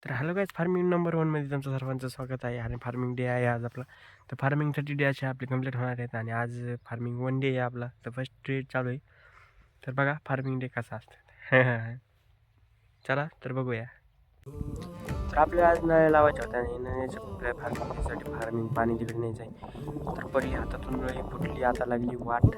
तर hello guys, farming number 1मध्ये तुमचं सर्वांचं स्वागत आहे. आणि फार्मिंग डे आहे आज आपला. तर फार्मिंग 30 डे असे आपले कंप्लीट होणार आहेत आणि आज फार्मिंग 1 डे आहे आपला. तर फर्स्ट डे चालू आहे. तर बघा फार्मिंग डे कसा असतं. चला तर बघूया. तर आपल्या आज नळ्या लावायच्या होत्या आणि नळ्याच्या आपल्या फार्मिंगसाठी फार्मिंग पाणी तिकडे न्यायचं आहे. तर पडली हातातून नळी फुटली, आता लागली वाट.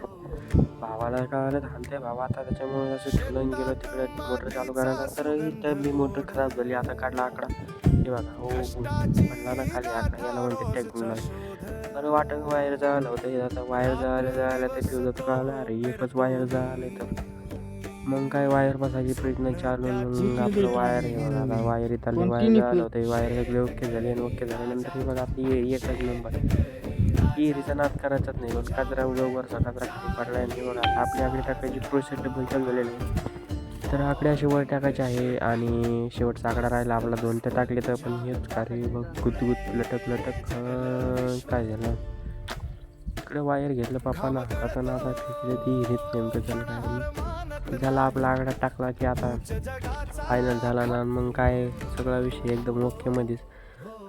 भावाला कळालं थांबते भावा आता, त्याच्यामुळे असं ठेवून गेलो तिकडे मोटर चालू करायला. तर इथं मी मोटर खराब झाली, आता काढला आकडा. हे बघा हो पडला ना खाली आकडा, याला म्हणते टॅगला. तर वाट वायर जायला होतं, आता वायर जायला ते फ्यूज कळालं. अरे एकच वायर जायला, तर मग काय वायर बसायची प्रयत्न चालू. मग आपलं वायर हे बघा, आता वायर इथं वायर जायला होतं. वायर सगळे ओके झाले आणि ओके झाल्यानंतर हे बघा आपली एकच नंबर हिरीचा नाद करायचाच नाही. मग कचरा वरचा कचरा खाली पडला आणि बघा आता आपली आकडे टाकायची प्रोसेस डबल चालू झालेली आहे. तर आकडे असे वर टाकायचे आहे आणि शेवटचा आकडा राहिला आपला 2 तर टाकले. तर पण हेच कार्य बघ गुत लटक काय झालं इकडे वायर घेतलं पप्पानं हातानं, आता फेकले ती हिरीत. नेमकं झालं काय झाला आपला आकडा टाकला की आता फायनल झाला ना. मग काय सगळा विषय एकदम ओकेमध्येच.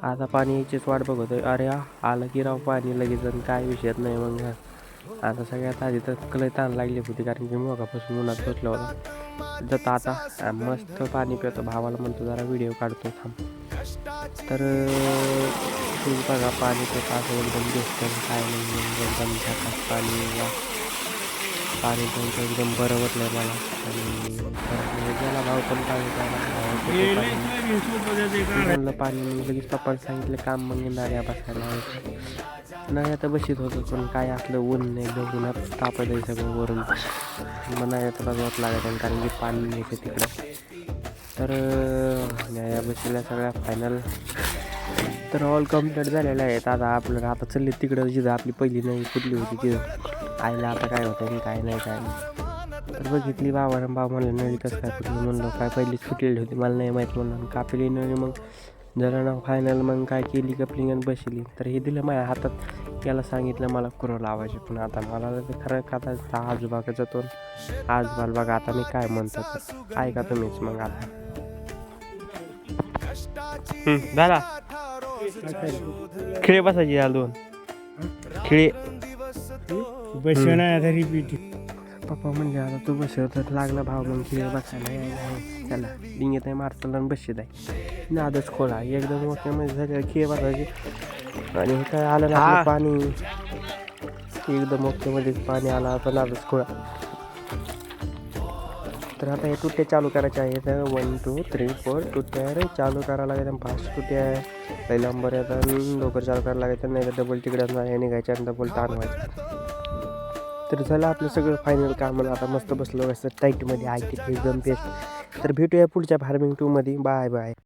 आता पाणी यायचीच वाट बघतोय. अरे आलं की राव पाणी लगेच, आणि काय विषयच नाही. मग आता सगळ्यात आधी तर कलई ताण लागली होती, कारण की मोगापासून उन्हात बसलो होता. जाता आता मस्त पाणी पितो. भावाला म्हणतो जरा व्हिडिओ काढतो थांब. तर बघा पाणी पितो असं एकदम दिसतं, काय नाही एकदम झकास पाणी. पाणी त्यांचं एकदम बरं वाटलं मला. आणि गेला भाव पण पाणी म्हणलं पाणी लगेच पप्पाला सांगितलं काम. मग नाड्या बसायला नाही आता बशीत होतं, पण काय असलं ऊन एकदम उन्हात तापत आहे सगळं वरून. मग नाही आता जोत लागत, कारण की पाणी न्यायचं तिकडं. तर न्याया बसल्या सगळ्या फायनल. तर ऑल कम्प्लीट झालेल्या आहेत. आता आपल्याला आता चालले तिकडं जिथं आपली पहिली नळी फुटली होती तिथं आईला आता काय होतं आणि काय नाही. तर बघितली भावानं, भाव म्हणलं नळी कसं काय फुटली. म्हणलं काय पहिलीच फुटलेली होती, मला नाही माहीत म्हणलं. कापली नळी. मग जरा ना फायनल मग काय केली कपलिंग आणि बसली. तर हे दिलं माझ्या हातात, याला सांगितलं मला कुरं लावायचे. पण आता मला खरं का आता आजोबाचा जातो आजोबाला बघा आता मी काय म्हणतो, तर ऐका तुम्हीच मग आता. झाला खिळे बसायची या 2 खिळे बसव नाही आता रिपीट. पप्पा म्हणजे आता तू बसव, तर लागला भाव मग खिळे बसायला यायला. त्याला डिंगेत आहे मारताना बसत आहे नादच खोळा एकदम मोठ्यामध्ये झाले खिळे बसायचे. आणि हे काय आलं ना पाणी एकदम मोठ्यामध्ये पाणी आला, पण नादच खोळा. तर आता हे तुट्या चालू करायच्या आहेत. 1 2 3 4 तुट्या चालू करायला लागेल. 5 तुट्या पहिला नंबर येतात, लवकर चालू करायला लागायचं, नाही तर डबल तिकडे हे निघायचं आणि डबल ताण व्हायचं. तर झालं आपलं सगळं फायनल काम. आता मस्त बसलो असं टाईटमध्ये एकदम बेस्ट. तर भेटूया पुढच्या फार्मिंग 2मध्ये. Bye bye.